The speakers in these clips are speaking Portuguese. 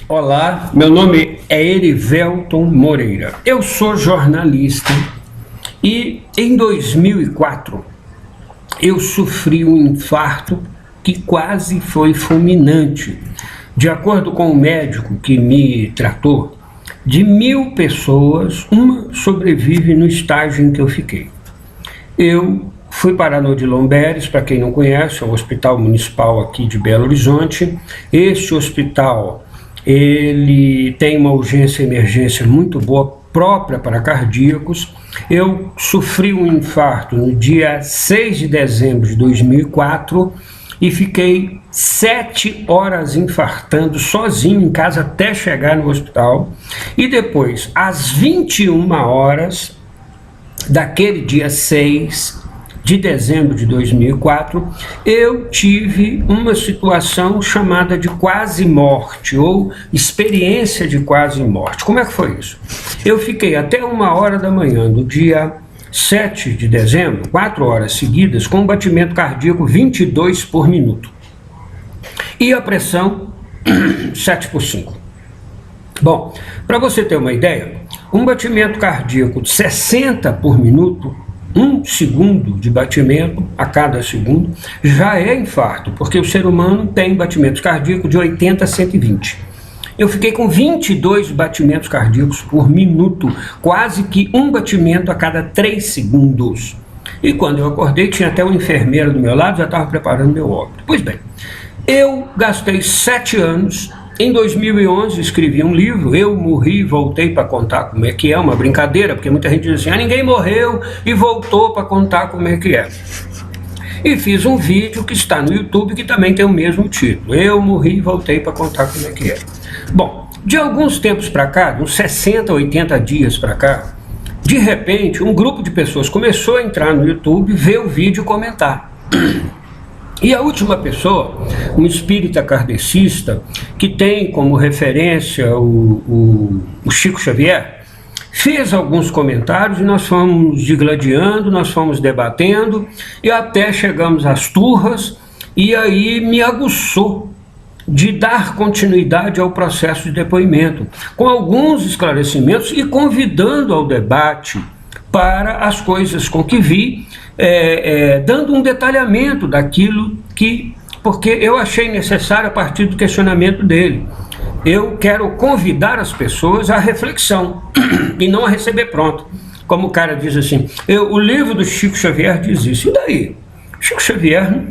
Olá, meu nome é Erivelton Moreira. Eu sou jornalista e em 2004 eu sofri um infarto que quase foi fulminante. De acordo com o médico que me tratou, de 1.000 pessoas, uma sobrevive no estágio em que eu fiquei. Eu fui parar no Odilon Beres, para quem não conhece, é um hospital municipal aqui de Belo Horizonte. Este hospital ele tem uma urgência e emergência muito boa, própria para cardíacos. Eu sofri um infarto no dia 6 de dezembro de 2004 e fiquei 7 horas infartando sozinho em casa até chegar no hospital. E depois, às 21 horas daquele dia 6 de dezembro de 2004, eu tive uma situação chamada de quase morte, ou experiência de quase morte. Como é que foi isso? Eu fiquei até 1 hora da manhã do dia 7 de dezembro, 4 horas seguidas, com um batimento cardíaco 22 por minuto. E a pressão 7 por 5. Bom, para você ter uma ideia, um batimento cardíaco de 60 por minuto, 1 segundo de batimento a cada segundo, já é infarto, porque o ser humano tem batimentos cardíacos de 80 a 120. Eu fiquei com 22 batimentos cardíacos por minuto, quase que um batimento a cada 3 segundos. E quando eu acordei, tinha até uma enfermeira do meu lado, já estava preparando meu óbito. Pois bem, eu gastei 7 anos. Em 2011 escrevi um livro, Eu Morri e Voltei para Contar Como é que é, uma brincadeira, porque muita gente diz assim, ninguém morreu e voltou para contar como é que é. E fiz um vídeo que está no YouTube que também tem o mesmo título, Eu Morri e Voltei para Contar Como é que é. Bom, de alguns tempos para cá, uns 60, 80 dias para cá, de repente um grupo de pessoas começou a entrar no YouTube, ver o vídeo e comentar. E a última pessoa, um espírita kardecista, que tem como referência o Chico Xavier, fez alguns comentários e nós fomos digladiando, nós fomos debatendo e até chegamos às turras, e aí me aguçou de dar continuidade ao processo de depoimento, com alguns esclarecimentos e convidando ao debate para as coisas com que vi, dando um detalhamento daquilo que, porque eu achei necessário a partir do questionamento dele. Eu quero convidar as pessoas à reflexão e não a receber pronto. Como o cara diz assim, o livro do Chico Xavier diz isso, e daí? Chico Xavier,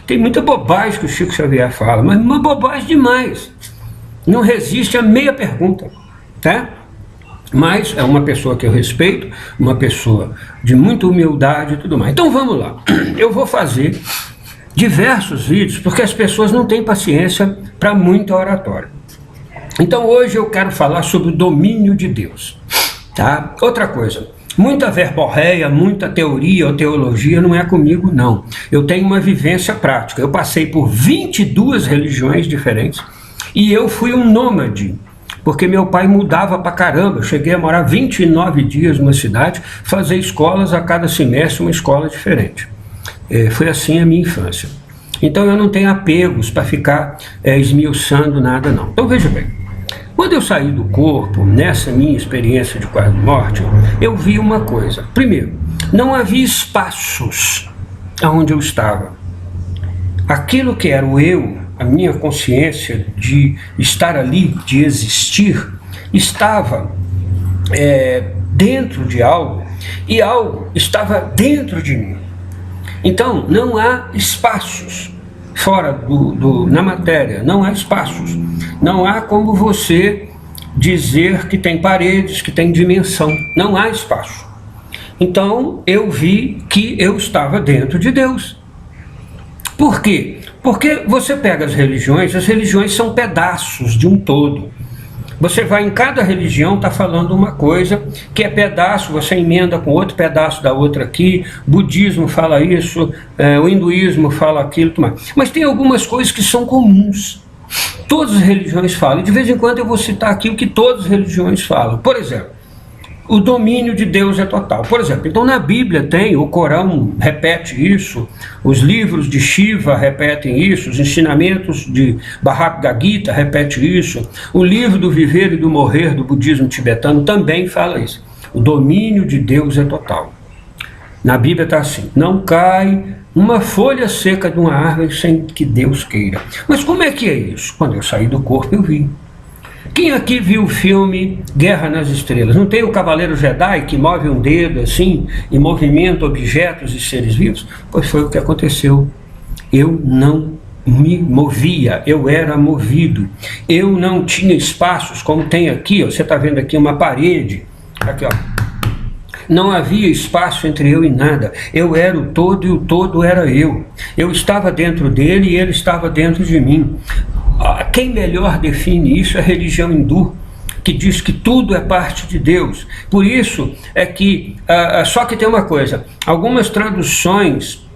tem muita bobagem que o Chico Xavier fala, mas uma bobagem demais. Não resiste a meia pergunta, tá? Mas é uma pessoa que eu respeito, uma pessoa de muita humildade e tudo mais. Então vamos lá, eu vou fazer diversos vídeos, porque as pessoas não têm paciência para muita oratória. Então hoje eu quero falar sobre o domínio de Deus, tá? Outra coisa, muita verborreia, muita teoria ou teologia não é comigo não. Eu tenho uma vivência prática, eu passei por 22 religiões diferentes e eu fui um nômade, porque meu pai mudava pra caramba. Eu cheguei a morar 29 dias numa cidade, fazer escolas a cada semestre, uma escola diferente. Foi assim a minha infância. Então eu não tenho apegos para ficar esmiuçando nada não. Então veja bem, quando eu saí do corpo, nessa minha experiência de quase morte, eu vi uma coisa. Primeiro, não havia espaços onde eu estava. Aquilo que era o eu, a minha consciência de estar ali, de existir, estava dentro de algo, e algo estava dentro de mim. Então, não há espaços fora na matéria, não há espaços. Não há como você dizer que tem paredes, que tem dimensão, não há espaço. Então, eu vi que eu estava dentro de Deus. Por quê? Porque você pega as religiões são pedaços de um todo. Você vai em cada religião, está falando uma coisa que é pedaço, você emenda com outro pedaço da outra aqui, budismo fala isso, o hinduísmo fala aquilo, mas tem algumas coisas que são comuns. Todas as religiões falam, e de vez em quando eu vou citar aqui o que todas as religiões falam. Por exemplo, o domínio de Deus é total. Por exemplo, então na Bíblia tem, o Corão repete isso, os livros de Shiva repetem isso, os ensinamentos de Bhagavad Gita repetem isso, o livro do Viver e do Morrer do budismo tibetano também fala isso. O domínio de Deus é total. Na Bíblia está assim: não cai uma folha seca de uma árvore sem que Deus queira. Mas como é que é isso? Quando eu saí do corpo eu vi. Quem aqui viu o filme Guerra nas Estrelas? Não tem o Cavaleiro Jedi que move um dedo assim e movimenta objetos e seres vivos? Pois foi o que aconteceu. Eu não me movia, eu era movido. Eu não tinha espaços como tem aqui, ó. Você está vendo aqui uma parede. Aqui, ó. Não havia espaço entre eu e nada. Eu era o todo e o todo era eu. Eu estava dentro dele e ele estava dentro de mim. Quem melhor define isso é a religião hindu, que diz que tudo é parte de Deus. Por isso é que, só que tem uma coisa, algumas traduções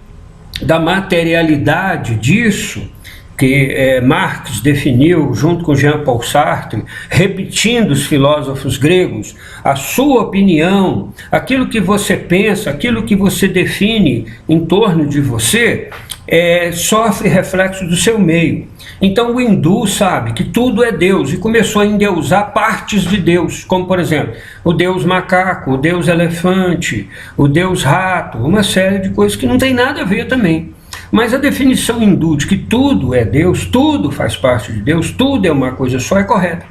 da materialidade disso, que Marx definiu junto com Jean-Paul Sartre, repetindo os filósofos gregos, a sua opinião, aquilo que você pensa, aquilo que você define em torno de você, sofre reflexo do seu meio. Então o hindu sabe que tudo é Deus e começou a endeusar partes de Deus, como por exemplo, o Deus macaco, o Deus elefante, o Deus rato, uma série de coisas que não tem nada a ver também. Mas a definição hindu de que tudo é Deus, tudo faz parte de Deus, tudo é uma coisa só, é correta.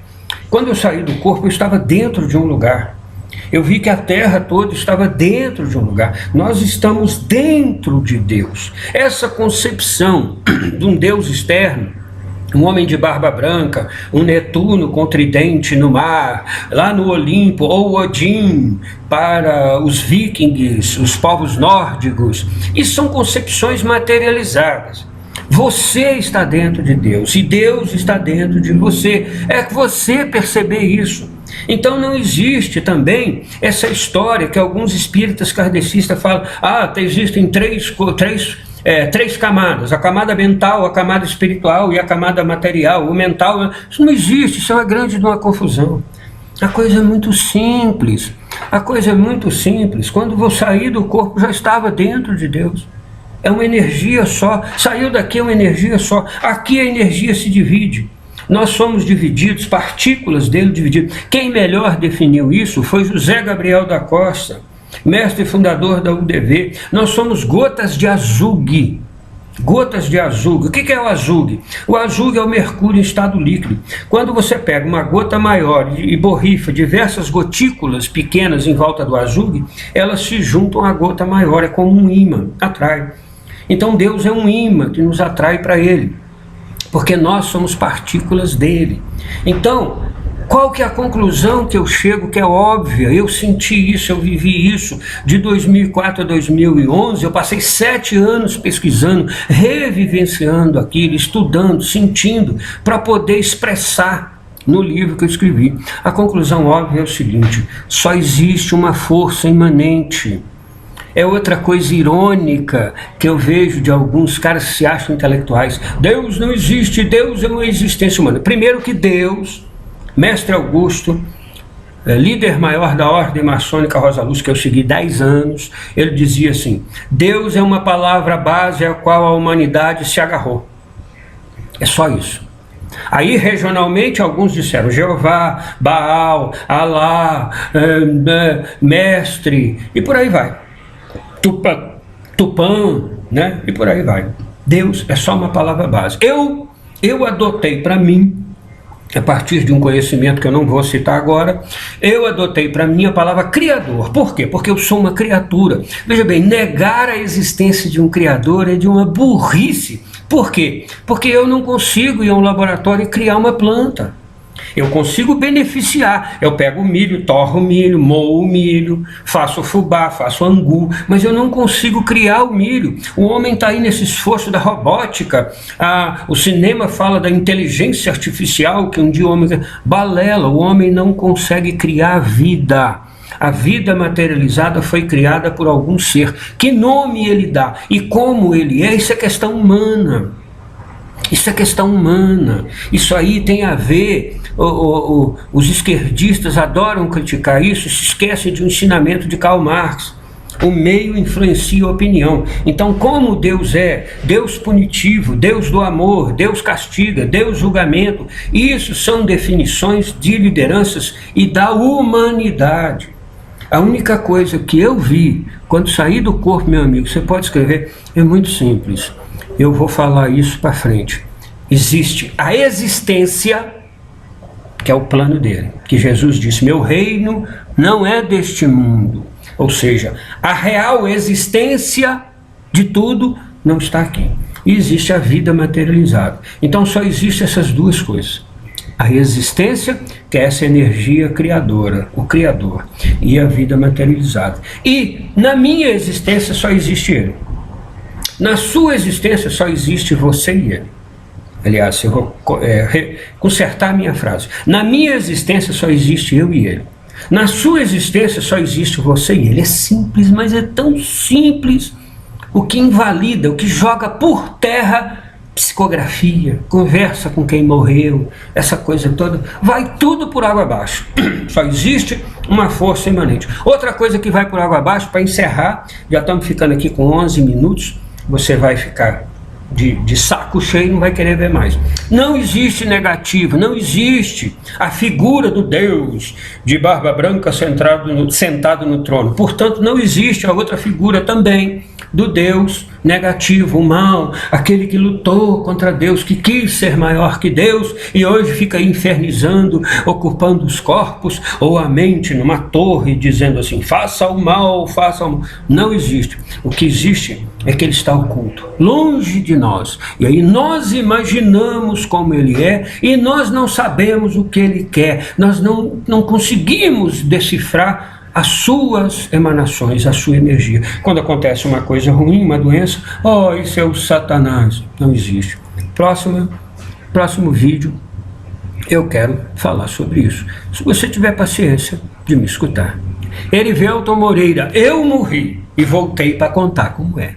Quando eu saí do corpo, eu estava dentro de um lugar. Eu vi que a terra toda estava dentro de um lugar. Nós estamos dentro de Deus. Essa concepção de um Deus externo, um homem de barba branca, um Netuno com tridente no mar, lá no Olimpo, ou Odin para os vikings, os povos nórdicos, isso são concepções materializadas. Você está dentro de Deus e Deus está dentro de você. É que você perceber isso. Então não existe também essa história que alguns espíritas kardecistas falam: existem três camadas, a camada mental, a camada espiritual e a camada material. O mental, isso não existe, isso é uma grande de uma confusão. A coisa é muito simples, quando eu vou sair do corpo já estava dentro de Deus. É uma energia só, saiu daqui é uma energia só, aqui a energia se divide. Nós somos divididos, partículas dele divididas. Quem melhor definiu isso foi José Gabriel da Costa, mestre e fundador da UDV. Nós somos gotas de azougue. Gotas de azougue. O que é o azougue? O azougue é o mercúrio em estado líquido. Quando você pega uma gota maior e borrifa diversas gotículas pequenas em volta do azougue, elas se juntam à gota maior, é como um ímã, atrai. Então Deus é um ímã que nos atrai para Ele, porque nós somos partículas dele. Então, qual que é a conclusão que eu chego, que é óbvia? Eu senti isso, eu vivi isso. De 2004 a 2011, eu passei 7 anos pesquisando, revivenciando aquilo, estudando, sentindo, para poder expressar no livro que eu escrevi. A conclusão óbvia é o seguinte: só existe uma força imanente. É outra coisa irônica que eu vejo de alguns caras que se acham intelectuais. Deus não existe, Deus é uma existência humana. Primeiro que Deus, Mestre Augusto, líder maior da Ordem Maçônica Rosa Luz, que eu segui 10 anos, ele dizia assim: Deus é uma palavra base à qual a humanidade se agarrou. É só isso. Aí regionalmente alguns disseram Jeová, Baal, Alá, Mestre, e por aí vai. Tupã, né? E por aí vai. Deus é só uma palavra base. Eu adotei para mim, a partir de um conhecimento que eu não vou citar agora, eu adotei para mim a palavra Criador. Por quê? Porque eu sou uma criatura. Veja bem, negar a existência de um Criador é de uma burrice. Por quê? Porque eu não consigo ir a um laboratório e criar uma planta. Eu consigo beneficiar. Eu pego o milho, torro o milho, moo o milho, faço fubá, faço angu, mas eu não consigo criar o milho. O homem está aí nesse esforço da robótica. O cinema fala da inteligência artificial, que um dia o homem... Balela, o homem não consegue criar vida. A vida materializada foi criada por algum ser. Que nome ele dá e como ele é, isso é questão humana. Isso é questão humana. Isso aí tem a ver. Os esquerdistas adoram criticar isso, se esquecem de um ensinamento de Karl Marx. O meio influencia a opinião. Então, como Deus é Deus punitivo, Deus do amor, Deus castiga, Deus julgamento, isso são definições de lideranças e da humanidade. A única coisa que eu vi quando saí do corpo, meu amigo, você pode escrever, é muito simples. Eu vou falar isso para frente. Existe a existência, que é o plano dele, que Jesus disse, meu reino não é deste mundo. Ou seja, a real existência de tudo não está aqui. E existe a vida materializada. Então só existem essas duas coisas. A existência, que é essa energia criadora, o Criador, e a vida materializada. E na minha existência só existe Ele. Na sua existência só existe você e Ele. Aliás, eu vou consertar a minha frase. Na minha existência só existe eu e Ele. Na sua existência só existe você e Ele. É simples, mas é tão simples. O que invalida, o que joga por terra psicografia, conversa com quem morreu, essa coisa toda, vai tudo por água abaixo. Só existe uma força imanente. Outra coisa que vai por água abaixo, para encerrar, já estamos ficando aqui com 11 minutos, você vai ficar de saco cheio e não vai querer ver mais. Não existe negativo, não existe a figura do Deus de barba branca sentado no trono. Portanto, não existe a outra figura também do Deus negativo, o mal, aquele que lutou contra Deus, que quis ser maior que Deus e hoje fica infernizando, ocupando os corpos ou a mente numa torre, dizendo assim, faça o mal, faça o mal. Não existe. O que existe é que ele está oculto, longe de nós. E aí nós imaginamos como ele é e nós não sabemos o que ele quer. Nós não conseguimos decifrar as suas emanações, a sua energia. Quando acontece uma coisa ruim, uma doença, isso é o Satanás. Não existe. Próximo vídeo, eu quero falar sobre isso. Se você tiver paciência de me escutar. Erivelton Moreira, eu morri e voltei para contar como é.